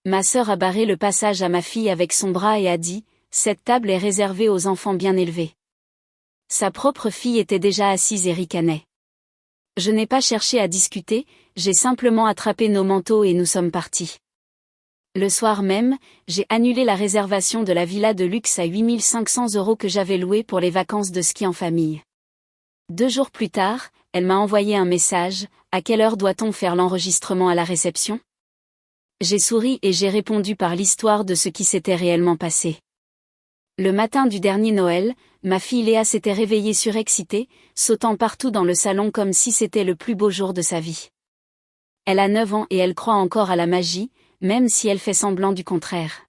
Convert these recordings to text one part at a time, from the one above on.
Ma sœur a barré le passage à ma fille avec son bras et a dit, « Cette table est réservée aux enfants bien élevés. » Sa propre fille était déjà assise et ricanait. Je n'ai pas cherché à discuter, j'ai simplement attrapé nos manteaux et nous sommes partis. Le soir même, j'ai annulé la réservation de la villa de luxe à 8 500 € que j'avais louée pour les vacances de ski en famille. 2 jours plus tard, elle m'a envoyé un message, « À quelle heure doit-on faire l'enregistrement à la réception ?» J'ai souri et j'ai répondu par l'histoire de ce qui s'était réellement passé. Le matin du dernier Noël, ma fille Léa s'était réveillée surexcitée, sautant partout dans le salon comme si c'était le plus beau jour de sa vie. Elle a 9 ans et elle croit encore à la magie, même si elle fait semblant du contraire.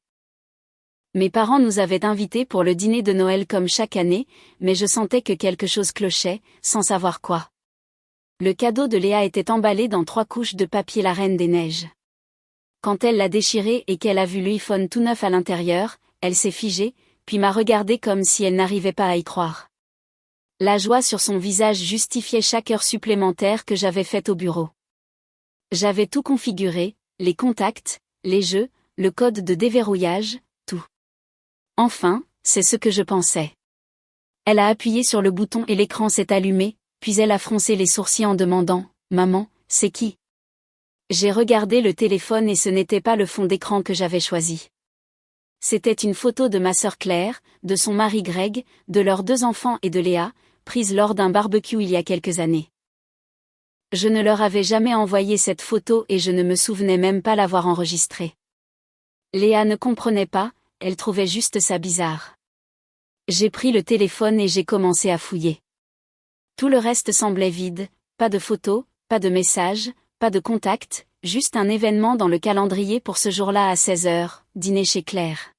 Mes parents nous avaient invités pour le dîner de Noël comme chaque année, mais je sentais que quelque chose clochait, sans savoir quoi. Le cadeau de Léa était emballé dans 3 couches de papier La Reine des Neiges. Quand elle l'a déchiré et qu'elle a vu l'iPhone tout neuf à l'intérieur, elle s'est figée, puis m'a regardé comme si elle n'arrivait pas à y croire. La joie sur son visage justifiait chaque heure supplémentaire que j'avais faite au bureau. J'avais tout configuré, les contacts, les jeux, le code de déverrouillage, tout. Enfin, c'est ce que je pensais. Elle a appuyé sur le bouton et l'écran s'est allumé, puis elle a froncé les sourcils en demandant « Maman, c'est qui ?» J'ai regardé le téléphone et ce n'était pas le fond d'écran que j'avais choisi. C'était une photo de ma sœur Claire, de son mari Greg, de leurs 2 enfants et de Léa, prise lors d'un barbecue il y a quelques années. Je ne leur avais jamais envoyé cette photo et je ne me souvenais même pas l'avoir enregistrée. Léa ne comprenait pas, elle trouvait juste ça bizarre. J'ai pris le téléphone et j'ai commencé à fouiller. Tout le reste semblait vide, pas de photos, pas de messages, pas de contact, juste un événement dans le calendrier pour ce jour-là à 16 h, dîner chez Claire.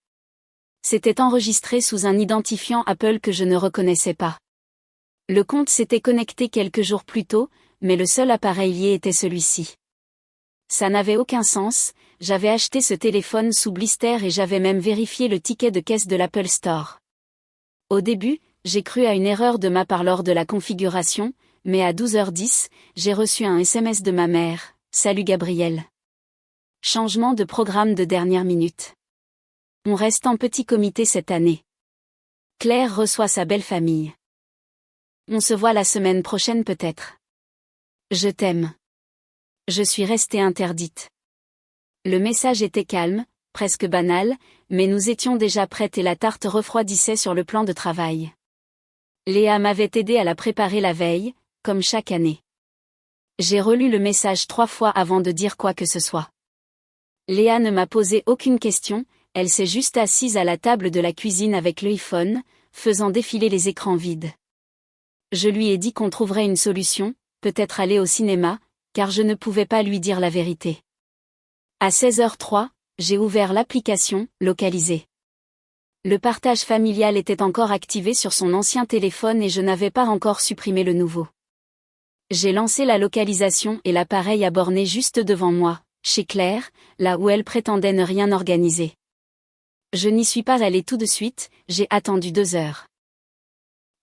C'était enregistré sous un identifiant Apple que je ne reconnaissais pas. Le compte s'était connecté quelques jours plus tôt, mais le seul appareil lié était celui-ci. Ça n'avait aucun sens, j'avais acheté ce téléphone sous blister et j'avais même vérifié le ticket de caisse de l'Apple Store. Au début, j'ai cru à une erreur de ma part lors de la configuration, mais à 12h10, j'ai reçu un SMS de ma mère, « Salut Gabriel. Changement de programme de dernière minute. On reste en petit comité cette année. Claire reçoit sa belle famille. On se voit la semaine prochaine peut-être. Je t'aime. » Je suis restée interdite. Le message était calme, presque banal, mais nous étions déjà prêtes et la tarte refroidissait sur le plan de travail. Léa m'avait aidé à la préparer la veille, comme chaque année. J'ai relu le message 3 fois avant de dire quoi que ce soit. Léa ne m'a posé aucune question, elle s'est juste assise à la table de la cuisine avec l'iPhone, faisant défiler les écrans vides. Je lui ai dit qu'on trouverait une solution, peut-être aller au cinéma, car je ne pouvais pas lui dire la vérité. À 16h03, j'ai ouvert l'application « Localiser ». Le partage familial était encore activé sur son ancien téléphone et je n'avais pas encore supprimé le nouveau. J'ai lancé la localisation et l'appareil a borné juste devant moi, chez Claire, là où elle prétendait ne rien organiser. Je n'y suis pas allée tout de suite, j'ai attendu 2 heures.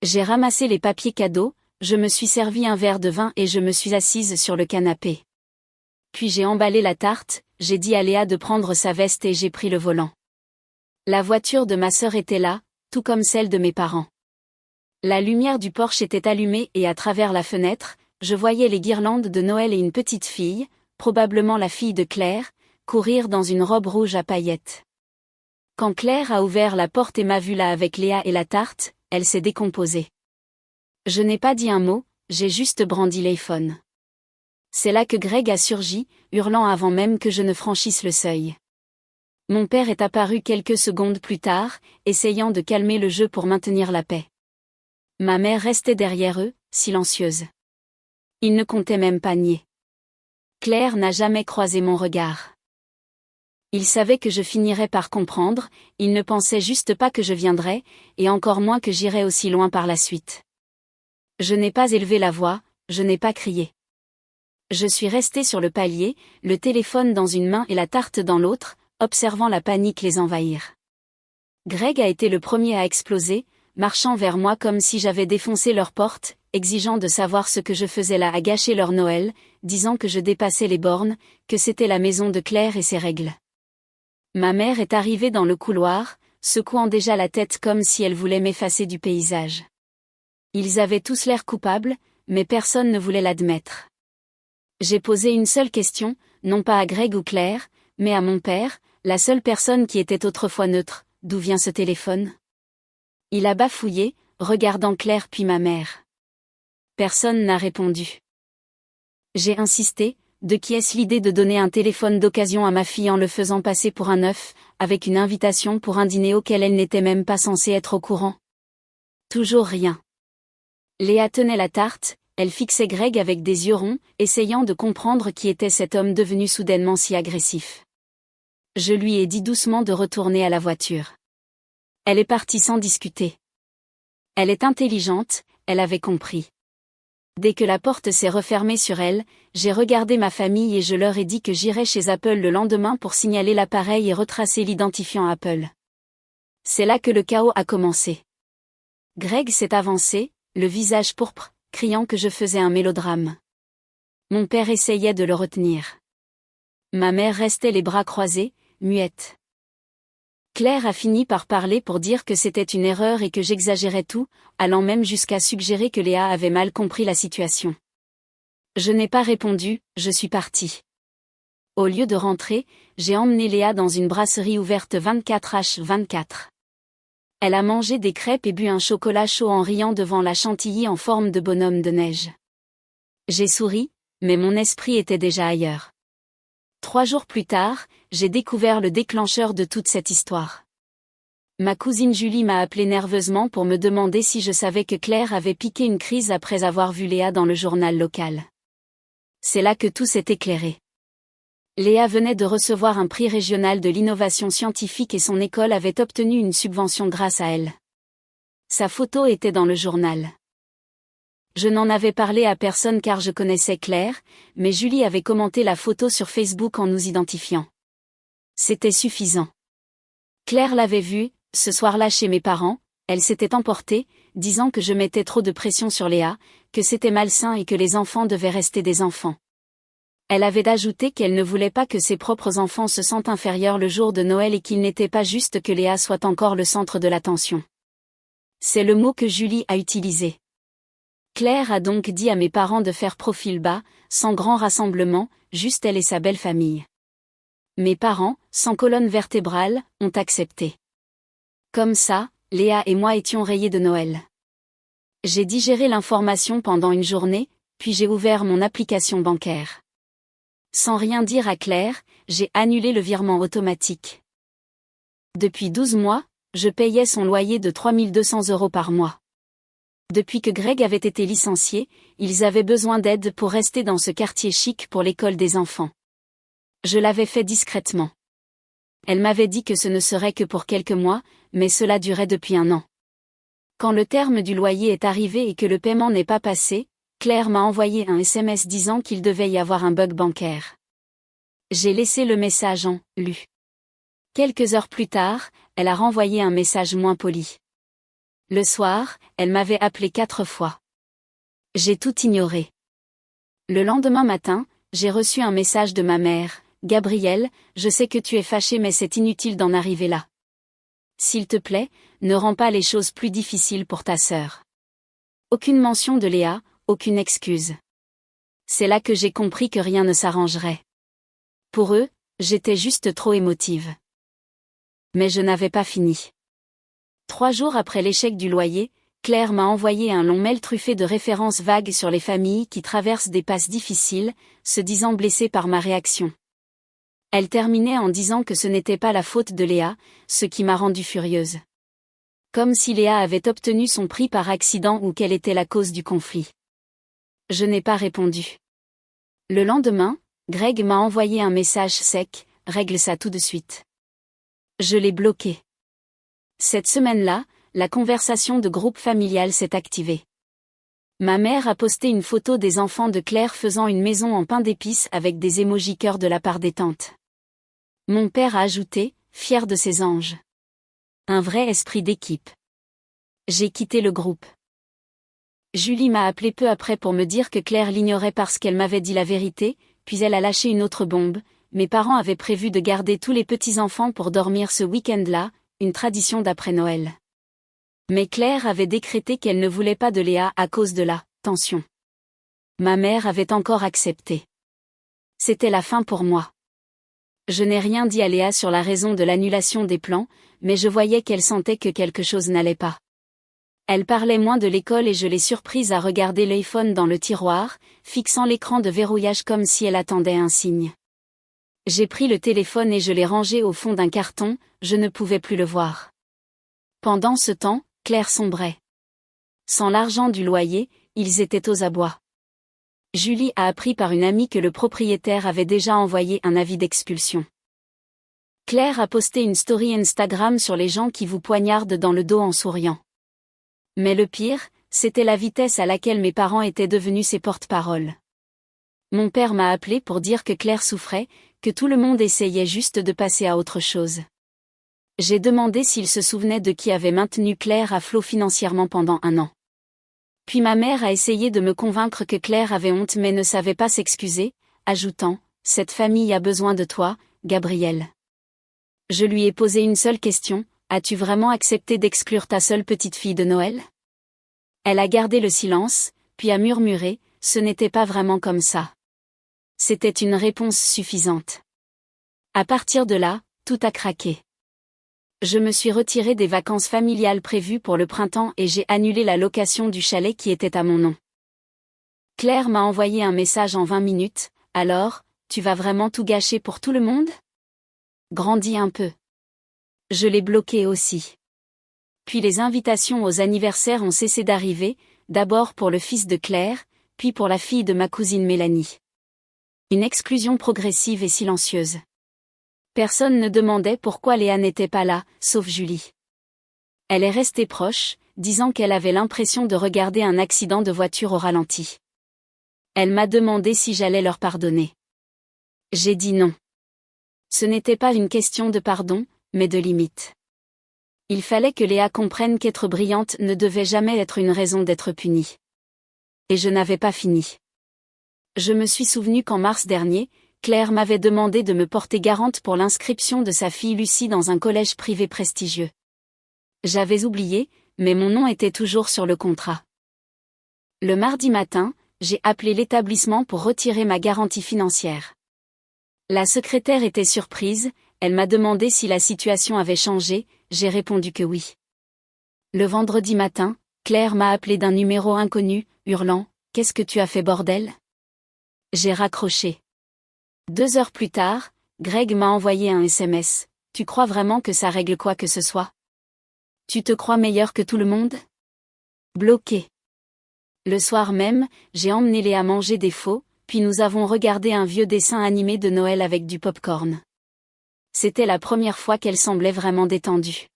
J'ai ramassé les papiers cadeaux, je me suis servi un verre de vin et je me suis assise sur le canapé. Puis j'ai emballé la tarte, j'ai dit à Léa de prendre sa veste et j'ai pris le volant. La voiture de ma sœur était là, tout comme celle de mes parents. La lumière du Porsche était allumée et à travers la fenêtre, je voyais les guirlandes de Noël et une petite fille, probablement la fille de Claire, courir dans une robe rouge à paillettes. Quand Claire a ouvert la porte et m'a vu là avec Léa et la tarte, elle s'est décomposée. Je n'ai pas dit un mot, j'ai juste brandi l'iPhone. C'est là que Greg a surgi, hurlant avant même que je ne franchisse le seuil. Mon père est apparu quelques secondes plus tard, essayant de calmer le jeu pour maintenir la paix. Ma mère restait derrière eux, silencieuse. Il ne comptait même pas nier. Claire n'a jamais croisé mon regard. Il savait que je finirais par comprendre, il ne pensait juste pas que je viendrais, et encore moins que j'irais aussi loin par la suite. Je n'ai pas élevé la voix, je n'ai pas crié. Je suis restée sur le palier, le téléphone dans une main et la tarte dans l'autre, observant la panique les envahir. Greg a été le premier à exploser, marchant vers moi comme si j'avais défoncé leur porte, exigeant de savoir ce que je faisais là à gâcher leur Noël, disant que je dépassais les bornes, que c'était la maison de Claire et ses règles. Ma mère est arrivée dans le couloir, secouant déjà la tête comme si elle voulait m'effacer du paysage. Ils avaient tous l'air coupables, mais personne ne voulait l'admettre. J'ai posé une seule question, non pas à Greg ou Claire, mais à mon père, la seule personne qui était autrefois neutre. D'où vient ce téléphone? Il a bafouillé, regardant Claire puis ma mère. Personne n'a répondu. J'ai insisté, de qui est-ce l'idée de donner un téléphone d'occasion à ma fille en le faisant passer pour un œuf, avec une invitation pour un dîner auquel elle n'était même pas censée être au courant? Toujours rien. Léa tenait la tarte, elle fixait Greg avec des yeux ronds, essayant de comprendre qui était cet homme devenu soudainement si agressif. Je lui ai dit doucement de retourner à la voiture. Elle est partie sans discuter. Elle est intelligente, elle avait compris. Dès que la porte s'est refermée sur elle, j'ai regardé ma famille et je leur ai dit que j'irais chez Apple le lendemain pour signaler l'appareil et retracer l'identifiant Apple. C'est là que le chaos a commencé. Greg s'est avancé, le visage pourpre, criant que je faisais un mélodrame. Mon père essayait de le retenir. Ma mère restait les bras croisés, muette. Claire a fini par parler pour dire que c'était une erreur et que j'exagérais tout, allant même jusqu'à suggérer que Léa avait mal compris la situation. Je n'ai pas répondu, je suis partie. Au lieu de rentrer, j'ai emmené Léa dans une brasserie ouverte 24h24. Elle a mangé des crêpes et bu un chocolat chaud en riant devant la chantilly en forme de bonhomme de neige. J'ai souri, mais mon esprit était déjà ailleurs. 3 jours plus tard, j'ai découvert le déclencheur de toute cette histoire. Ma cousine Julie m'a appelé nerveusement pour me demander si je savais que Claire avait piqué une crise après avoir vu Léa dans le journal local. C'est là que tout s'est éclairé. Léa venait de recevoir un prix régional de l'innovation scientifique et son école avait obtenu une subvention grâce à elle. Sa photo était dans le journal. Je n'en avais parlé à personne car je connaissais Claire, mais Julie avait commenté la photo sur Facebook en nous identifiant. C'était suffisant. Claire l'avait vue, ce soir-là chez mes parents, elle s'était emportée, disant que je mettais trop de pression sur Léa, que c'était malsain et que les enfants devaient rester des enfants. Elle avait ajouté qu'elle ne voulait pas que ses propres enfants se sentent inférieurs le jour de Noël et qu'il n'était pas juste que Léa soit encore le centre de l'attention. C'est le mot que Julie a utilisé. Claire a donc dit à mes parents de faire profil bas, sans grand rassemblement, juste elle et sa belle famille. Mes parents, sans colonne vertébrale, ont accepté. Comme ça, Léa et moi étions rayés de Noël. J'ai digéré l'information pendant une journée, puis j'ai ouvert mon application bancaire. Sans rien dire à Claire, j'ai annulé le virement automatique. Depuis 12 mois, je payais son loyer de 3 200 € par mois. Depuis que Greg avait été licencié, ils avaient besoin d'aide pour rester dans ce quartier chic pour l'école des enfants. Je l'avais fait discrètement. Elle m'avait dit que ce ne serait que pour quelques mois, mais cela durait depuis 1 an. Quand le terme du loyer est arrivé et que le paiement n'est pas passé, Claire m'a envoyé un SMS disant qu'il devait y avoir un bug bancaire. J'ai laissé le message en « lu ». Quelques heures plus tard, elle a renvoyé un message moins poli. Le soir, elle m'avait appelé 4 fois. J'ai tout ignoré. Le lendemain matin, j'ai reçu un message de ma mère. « Gabrielle, je sais que tu es fâchée mais c'est inutile d'en arriver là. S'il te plaît, ne rends pas les choses plus difficiles pour ta sœur. » Aucune mention de Léa, aucune excuse. C'est là que j'ai compris que rien ne s'arrangerait. Pour eux, j'étais juste trop émotive. Mais je n'avais pas fini. 3 jours après l'échec du loyer, Claire m'a envoyé un long mail truffé de références vagues sur les familles qui traversent des passes difficiles, se disant blessées par ma réaction. Elle terminait en disant que ce n'était pas la faute de Léa, ce qui m'a rendue furieuse. Comme si Léa avait obtenu son prix par accident ou qu'elle était la cause du conflit. Je n'ai pas répondu. Le lendemain, Greg m'a envoyé un message sec, « Règle ça tout de suite. » Je l'ai bloqué. Cette semaine-là, la conversation de groupe familial s'est activée. Ma mère a posté une photo des enfants de Claire faisant une maison en pain d'épices avec des émojis cœur de la part des tantes. Mon père a ajouté, fier de ses anges. Un vrai esprit d'équipe. J'ai quitté le groupe. Julie m'a appelé peu après pour me dire que Claire l'ignorait parce qu'elle m'avait dit la vérité, puis elle a lâché une autre bombe. mes parents avaient prévu de garder tous les petits-enfants pour dormir ce week-end-là, une tradition d'après Noël. Mais Claire avait décrété qu'elle ne voulait pas de Léa à cause de la tension. Ma mère avait encore accepté. C'était la fin pour moi. Je n'ai rien dit à Léa sur la raison de l'annulation des plans, mais je voyais qu'elle sentait que quelque chose n'allait pas. Elle parlait moins de l'école et je l'ai surprise à regarder l'iPhone dans le tiroir, fixant l'écran de verrouillage comme si elle attendait un signe. J'ai pris le téléphone et je l'ai rangé au fond d'un carton, je ne pouvais plus le voir. Pendant ce temps, Claire sombrait. Sans l'argent du loyer, ils étaient aux abois. Julie a appris par une amie que le propriétaire avait déjà envoyé un avis d'expulsion. Claire a posté une story Instagram sur les gens qui vous poignardent dans le dos en souriant. Mais le pire, c'était la vitesse à laquelle mes parents étaient devenus ses porte-paroles. Mon père m'a appelé pour dire que Claire souffrait, que tout le monde essayait juste de passer à autre chose. J'ai demandé s'il se souvenait de qui avait maintenu Claire à flot financièrement pendant 1 an. Puis ma mère a essayé de me convaincre que Claire avait honte mais ne savait pas s'excuser, ajoutant « Cette famille a besoin de toi, Gabrielle ». Je lui ai posé une seule question, « As-tu vraiment accepté d'exclure ta seule petite fille de Noël ?» Elle a gardé le silence, puis a murmuré, « Ce n'était pas vraiment comme ça. » C'était une réponse suffisante. À partir de là, tout a craqué. Je me suis retirée des vacances familiales prévues pour le printemps et j'ai annulé la location du chalet qui était à mon nom. Claire m'a envoyé un message en 20 minutes, « Alors, tu vas vraiment tout gâcher pour tout le monde ? Grandis un peu. » Je l'ai bloqué aussi. Puis les invitations aux anniversaires ont cessé d'arriver, d'abord pour le fils de Claire, puis pour la fille de ma cousine Mélanie. Une exclusion progressive et silencieuse. Personne ne demandait pourquoi Léa n'était pas là, sauf Julie. Elle est restée proche, disant qu'elle avait l'impression de regarder un accident de voiture au ralenti. Elle m'a demandé si j'allais leur pardonner. J'ai dit non. Ce n'était pas une question de pardon, mais de limite. Il fallait que Léa comprenne qu'être brillante ne devait jamais être une raison d'être punie. Et je n'avais pas fini. Je me suis souvenu qu'en mars dernier, Claire m'avait demandé de me porter garante pour l'inscription de sa fille Lucie dans un collège privé prestigieux. J'avais oublié, mais mon nom était toujours sur le contrat. Le mardi matin, j'ai appelé l'établissement pour retirer ma garantie financière. La secrétaire était surprise, elle m'a demandé si la situation avait changé, j'ai répondu que oui. Le vendredi matin, Claire m'a appelé d'un numéro inconnu, hurlant « Qu'est-ce que tu as fait bordel ?» J'ai raccroché. 2 heures plus tard, Greg m'a envoyé un SMS. « Tu crois vraiment que ça règle quoi que ce soit ? Tu te crois meilleur que tout le monde ? » Bloqué. Le soir même, j'ai emmené Léa manger des faux, puis nous avons regardé un vieux dessin animé de Noël avec du pop-corn. C'était la première fois qu'elle semblait vraiment détendue.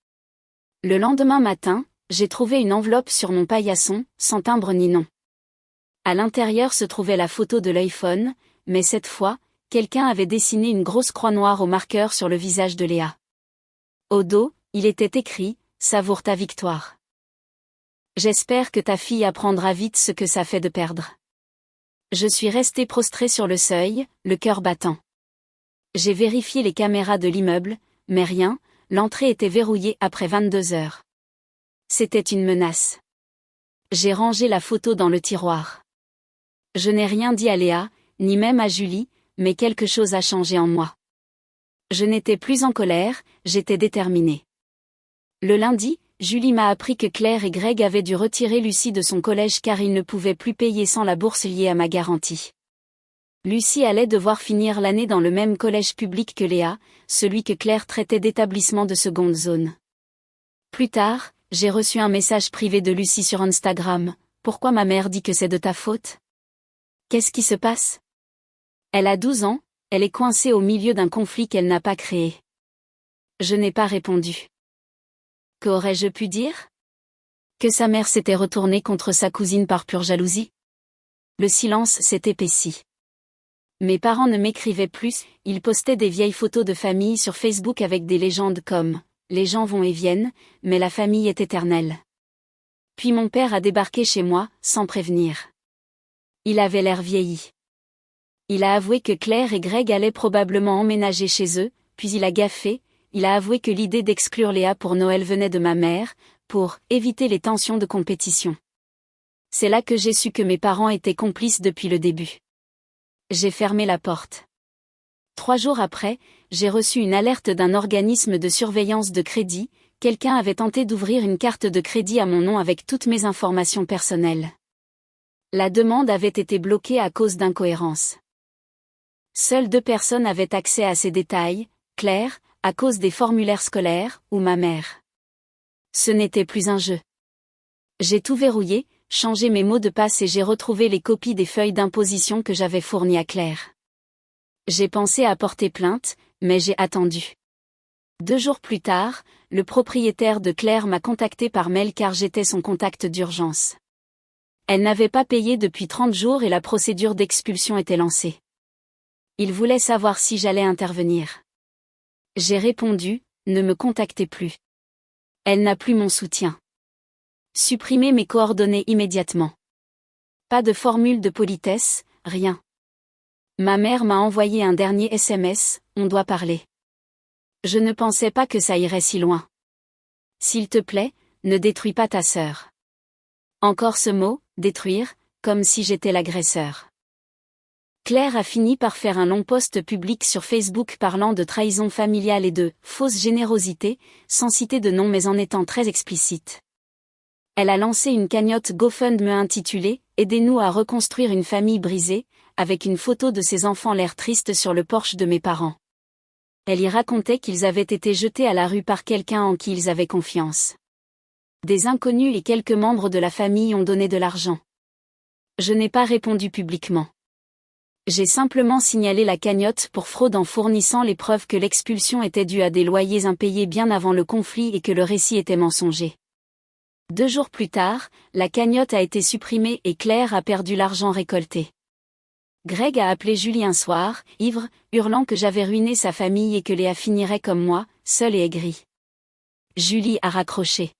Le lendemain matin, j'ai trouvé une enveloppe sur mon paillasson, sans timbre ni nom. À l'intérieur se trouvait la photo de l'iPhone, mais cette fois, quelqu'un avait dessiné une grosse croix noire au marqueur sur le visage de Léa. Au dos, il était écrit « Savoure ta victoire. J'espère que ta fille apprendra vite ce que ça fait de perdre. » Je suis restée prostrée sur le seuil, le cœur battant. J'ai vérifié les caméras de l'immeuble, mais rien, l'entrée était verrouillée après 22 heures. C'était une menace. J'ai rangé la photo dans le tiroir. Je n'ai rien dit à Léa, ni même à Julie, mais quelque chose a changé en moi. Je n'étais plus en colère, j'étais déterminée. Le lundi, Julie m'a appris que Claire et Greg avaient dû retirer Lucie de son collège car ils ne pouvaient plus payer sans la bourse liée à ma garantie. Lucie allait devoir finir l'année dans le même collège public que Léa, celui que Claire traitait d'établissement de seconde zone. Plus tard, j'ai reçu un message privé de Lucie sur Instagram. « Pourquoi ma mère dit que c'est de ta faute ? Qu'est-ce qui se passe ? Elle a 12 ans, elle est coincée au milieu d'un conflit qu'elle n'a pas créé. » Je n'ai pas répondu. Qu'aurais-je pu dire ? Que sa mère s'était retournée contre sa cousine par pure jalousie ? Le silence s'est épaissi. Mes parents ne m'écrivaient plus, ils postaient des vieilles photos de famille sur Facebook avec des légendes comme « Les gens vont et viennent, mais la famille est éternelle ». Puis mon père a débarqué chez moi, sans prévenir. Il avait l'air vieilli. Il a avoué que Claire et Greg allaient probablement emménager chez eux, puis il a gaffé, il a avoué que l'idée d'exclure Léa pour Noël venait de ma mère, pour éviter les tensions de compétition. C'est là que j'ai su que mes parents étaient complices depuis le début. J'ai fermé la porte. 3 jours après, j'ai reçu une alerte d'un organisme de surveillance de crédit. Quelqu'un avait tenté d'ouvrir une carte de crédit à mon nom avec toutes mes informations personnelles. La demande avait été bloquée à cause d'incohérences. Seules 2 personnes avaient accès à ces détails, Claire, à cause des formulaires scolaires, ou ma mère. Ce n'était plus un jeu. J'ai tout verrouillé, changé mes mots de passe et j'ai retrouvé les copies des feuilles d'imposition que j'avais fournies à Claire. J'ai pensé à porter plainte, mais j'ai attendu. 2 jours plus tard, le propriétaire de Claire m'a contacté par mail car j'étais son contact d'urgence. Elle n'avait pas payé depuis 30 jours et la procédure d'expulsion était lancée. Il voulait savoir si j'allais intervenir. J'ai répondu, ne me contactez plus. Elle n'a plus mon soutien. Supprimez mes coordonnées immédiatement. Pas de formule de politesse, rien. Ma mère m'a envoyé un dernier SMS, on doit parler. Je ne pensais pas que ça irait si loin. S'il te plaît, ne détruis pas ta sœur. Encore ce mot, détruire, comme si j'étais l'agresseur. Claire a fini par faire un long post public sur Facebook parlant de trahison familiale et de « fausse générosité », sans citer de nom mais en étant très explicite. Elle a lancé une cagnotte GoFundMe intitulée « Aidez-nous à reconstruire une famille brisée », avec une photo de ses enfants l'air tristes sur le porche de mes parents. Elle y racontait qu'ils avaient été jetés à la rue par quelqu'un en qui ils avaient confiance. Des inconnus et quelques membres de la famille ont donné de l'argent. Je n'ai pas répondu publiquement. J'ai simplement signalé la cagnotte pour fraude en fournissant les preuves que l'expulsion était due à des loyers impayés bien avant le conflit et que le récit était mensonger. 2 jours plus tard, la cagnotte a été supprimée et Claire a perdu l'argent récolté. Greg a appelé Julie un soir, ivre, hurlant que j'avais ruiné sa famille et que Léa finirait comme moi, seule et aigrie. Julie a raccroché.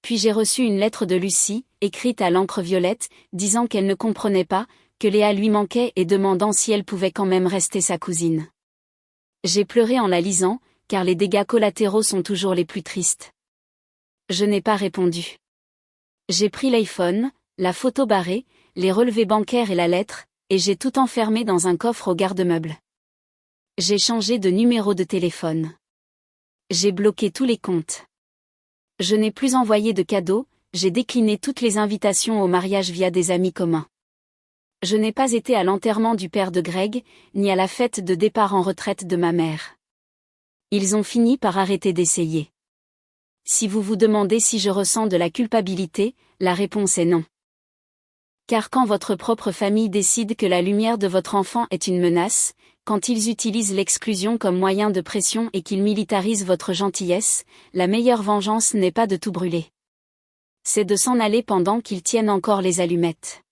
Puis j'ai reçu une lettre de Lucie, écrite à l'encre violette, disant qu'elle ne comprenait pas, que Léa lui manquait et demandant si elle pouvait quand même rester sa cousine. J'ai pleuré en la lisant, car les dégâts collatéraux sont toujours les plus tristes. Je n'ai pas répondu. J'ai pris l'iPhone, la photo barrée, les relevés bancaires et la lettre, et j'ai tout enfermé dans un coffre au garde-meuble. J'ai changé de numéro de téléphone. J'ai bloqué tous les comptes. Je n'ai plus envoyé de cadeaux, j'ai décliné toutes les invitations au mariage via des amis communs. Je n'ai pas été à l'enterrement du père de Greg, ni à la fête de départ en retraite de ma mère. Ils ont fini par arrêter d'essayer. Si vous vous demandez si je ressens de la culpabilité, la réponse est non. Car quand votre propre famille décide que la lumière de votre enfant est une menace, quand ils utilisent l'exclusion comme moyen de pression et qu'ils militarisent votre gentillesse, la meilleure vengeance n'est pas de tout brûler. C'est de s'en aller pendant qu'ils tiennent encore les allumettes.